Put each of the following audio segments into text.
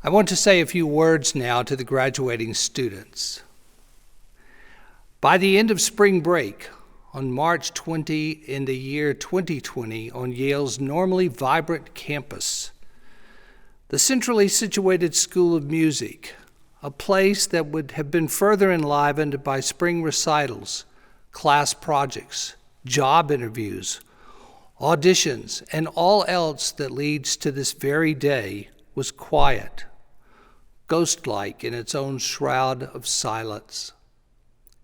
I want to say a few words now to the graduating students. By the end of spring break, on March 20 in the year 2020, on Yale's normally vibrant campus, the centrally situated School of Music, a place that would have been further enlivened by spring recitals, class projects, job interviews, auditions, and all else that leads to this very day, was quiet, ghost-like in its own shroud of silence.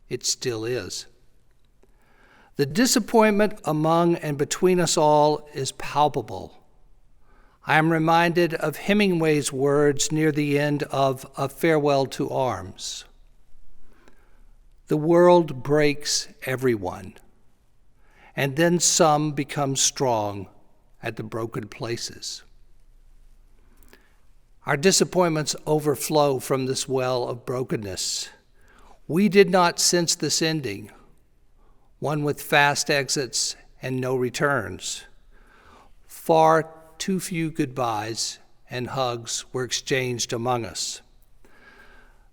It still is. The disappointment among and between us all is palpable. I am reminded of Hemingway's words near the end of A Farewell to Arms. The world breaks everyone, and then some become strong at the broken places. Our disappointments overflow from this well of brokenness. We did not sense this ending, one with fast exits and no returns. Far too few goodbyes and hugs were exchanged among us.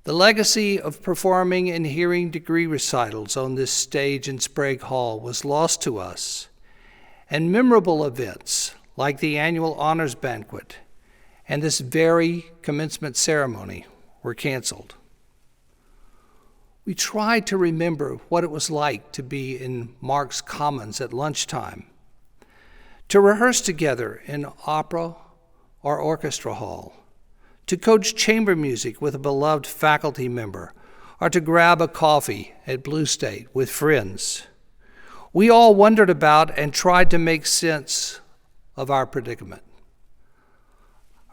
The legacy of performing and hearing degree recitals on this stage in Sprague Hall was lost to us, and memorable events like the annual honors banquet and this very commencement ceremony were canceled. We tried to remember what it was like to be in Mark's Commons at lunchtime, to rehearse together in opera or orchestra hall, to coach chamber music with a beloved faculty member, or to grab a coffee at Blue State with friends. We all wondered about and tried to make sense of our predicament,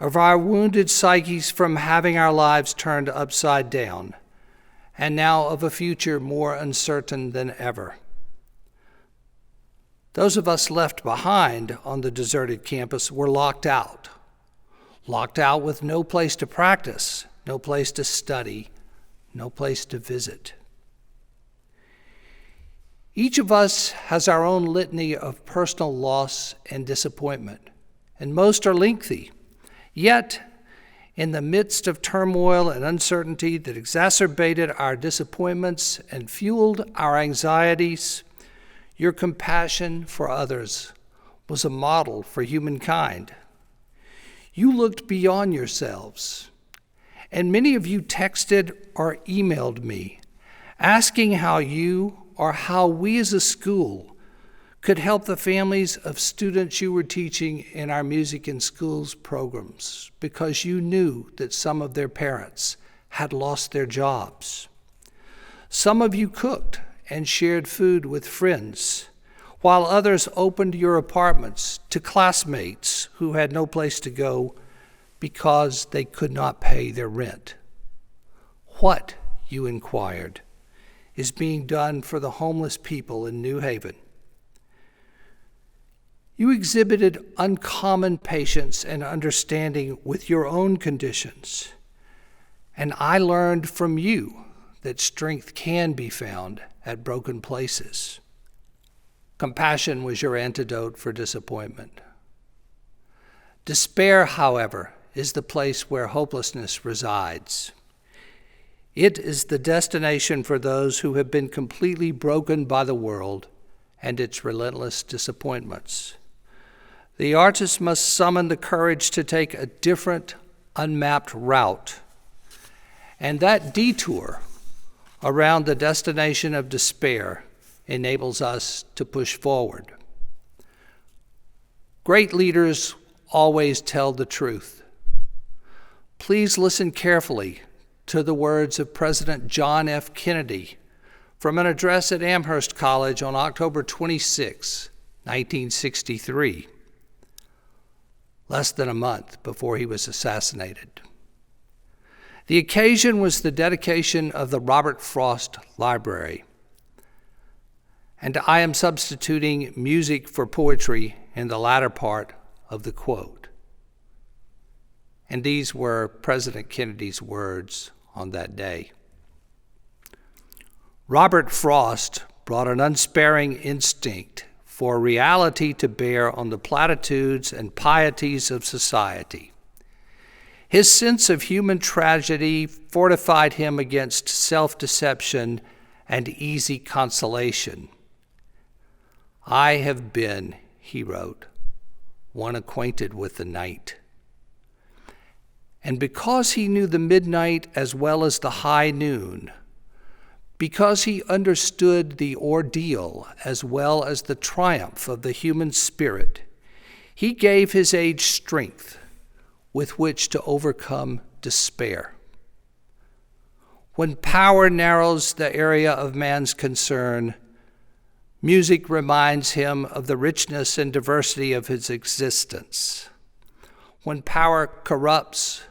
of our wounded psyches from having our lives turned upside down, and now of a future more uncertain than ever. Those of us left behind on the deserted campus were locked out with no place to practice, no place to study, no place to visit. Each of us has our own litany of personal loss and disappointment, and most are lengthy. Yet, in the midst of turmoil and uncertainty that exacerbated our disappointments and fueled our anxieties, your compassion for others was a model for humankind. You looked beyond yourselves, and many of you texted or emailed me, asking how you or how we as a school could help the families of students you were teaching in our Music in Schools programs, because you knew that some of their parents had lost their jobs. Some of you cooked and shared food with friends, while others opened your apartments to classmates who had no place to go because they could not pay their rent. What, you inquired, is being done for the homeless people in New Haven? You exhibited uncommon patience and understanding with your own conditions, and I learned from you that strength can be found at broken places. Compassion was your antidote for disappointment. Despair, however, is the place where hopelessness resides. It is the destination for those who have been completely broken by the world and its relentless disappointments. The artist must summon the courage to take a different, unmapped route, and that detour around the destination of despair enables us to push forward. Great leaders always tell the truth. Please listen carefully to the words of President John F. Kennedy from an address at Amherst College on October 26, 1963, less than a month before he was assassinated. The occasion was the dedication of the Robert Frost Library, and I am substituting music for poetry in the latter part of the quote. And these were President Kennedy's words on that day. Robert Frost brought an unsparing instinct for reality to bear on the platitudes and pieties of society. His sense of human tragedy fortified him against self-deception and easy consolation. "I have been," he wrote, "one acquainted with the night." And because he knew the midnight as well as the high noon, because he understood the ordeal as well as the triumph of the human spirit, he gave his age strength with which to overcome despair. When power narrows the area of man's concern, music reminds him of the richness and diversity of his existence. When power corrupts,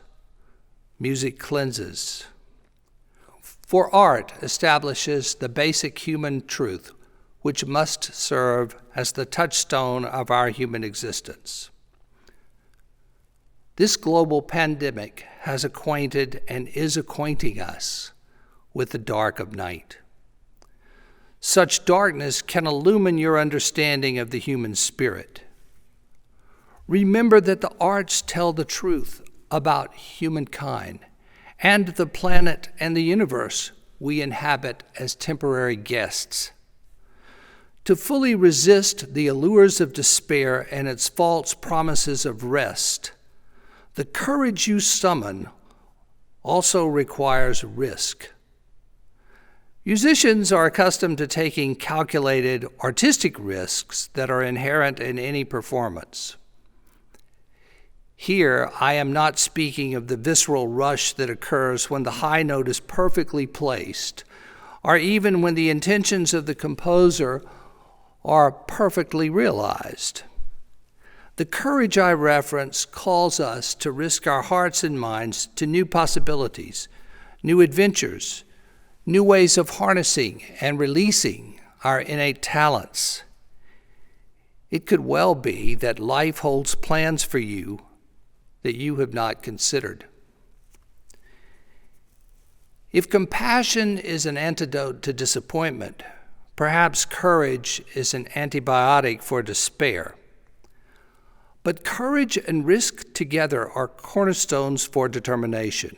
music cleanses. For art establishes the basic human truth, which must serve as the touchstone of our human existence. This global pandemic has acquainted and is acquainting us with the dark of night. Such darkness can illumine your understanding of the human spirit. Remember that the arts tell the truth about humankind and the planet and the universe we inhabit as temporary guests. To fully resist the allures of despair and its false promises of rest, the courage you summon also requires risk. Musicians are accustomed to taking calculated artistic risks that are inherent in any performance. Here, I am not speaking of the visceral rush that occurs when the high note is perfectly placed, or even when the intentions of the composer are perfectly realized. The courage I reference calls us to risk our hearts and minds to new possibilities, new adventures, new ways of harnessing and releasing our innate talents. It could well be that life holds plans for you that you have not considered. If compassion is an antidote to disappointment, perhaps courage is an antibiotic for despair. But courage and risk together are cornerstones for determination.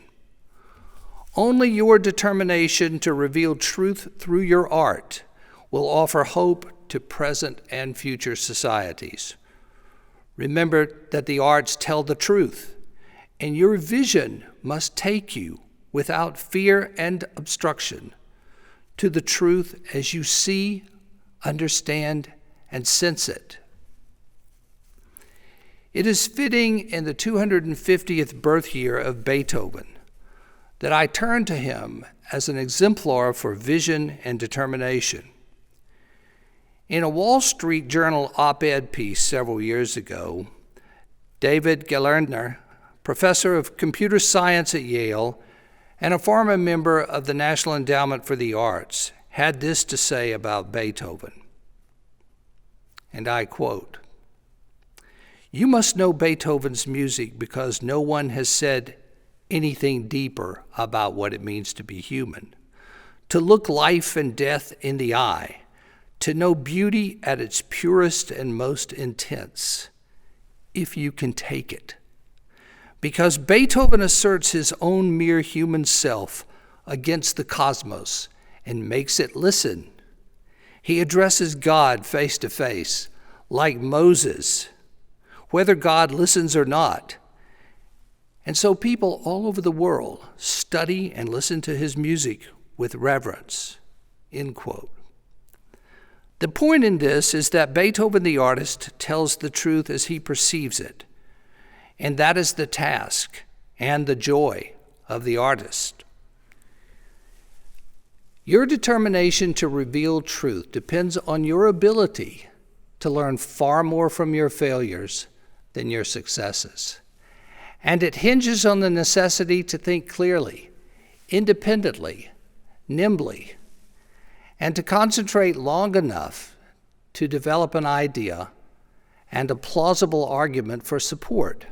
Only your determination to reveal truth through your art will offer hope to present and future societies. Remember that the arts tell the truth, and your vision must take you, without fear and obstruction, to the truth as you see, understand, and sense it. It is fitting in the 250th birth year of Beethoven that I turn to him as an exemplar for vision and determination. In a Wall Street Journal op-ed piece several years ago, David Gelernter, professor of computer science at Yale and a former member of the National Endowment for the Arts, had this to say about Beethoven, and I quote, "You must know Beethoven's music because no one has said anything deeper about what it means to be human, to look life and death in the eye, to know beauty at its purest and most intense, if you can take it. Because Beethoven asserts his own mere human self against the cosmos and makes it listen. He addresses God face to face, like Moses, whether God listens or not. And so people all over the world study and listen to his music with reverence." End quote. The point in this is that Beethoven the artist tells the truth as he perceives it, and that is the task and the joy of the artist. Your determination to reveal truth depends on your ability to learn far more from your failures than your successes. And it hinges on the necessity to think clearly, independently, nimbly, and to concentrate long enough to develop an idea and a plausible argument for support.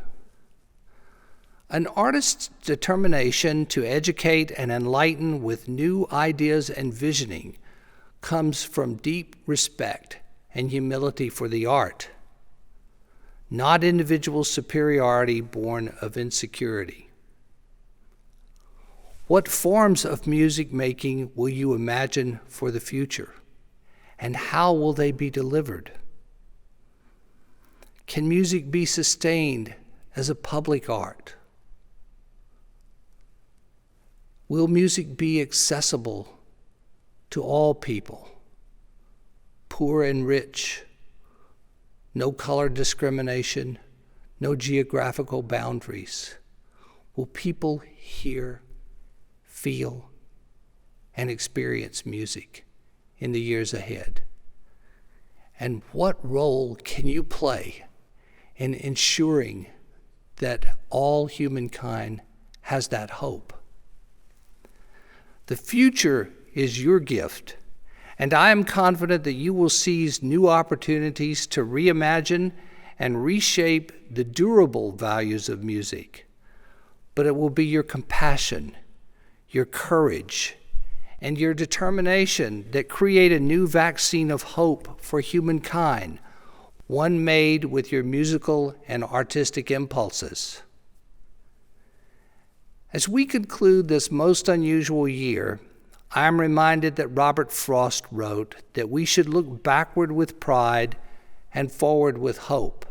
An artist's determination to educate and enlighten with new ideas and visioning comes from deep respect and humility for the art, not individual superiority born of insecurity. What forms of music making will you imagine for the future? And how will they be delivered? Can music be sustained as a public art? Will music be accessible to all people, poor and rich, no color discrimination, no geographical boundaries? Will people hear, feel, and experience music in the years ahead? And what role can you play in ensuring that all humankind has that hope? The future is your gift, and I am confident that you will seize new opportunities to reimagine and reshape the durable values of music. But it will be your compassion, your courage, and your determination that create a new vaccine of hope for humankind, one made with your musical and artistic impulses. As we conclude this most unusual year, I am reminded that Robert Frost wrote that we should look backward with pride and forward with hope.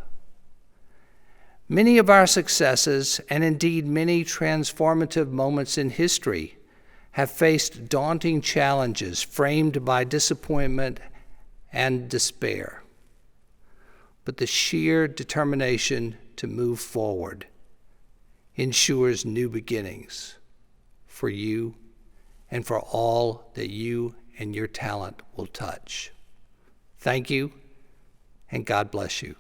Many of our successes, and indeed many transformative moments in history, have faced daunting challenges framed by disappointment and despair. But the sheer determination to move forward ensures new beginnings for you and for all that you and your talent will touch. Thank you, and God bless you.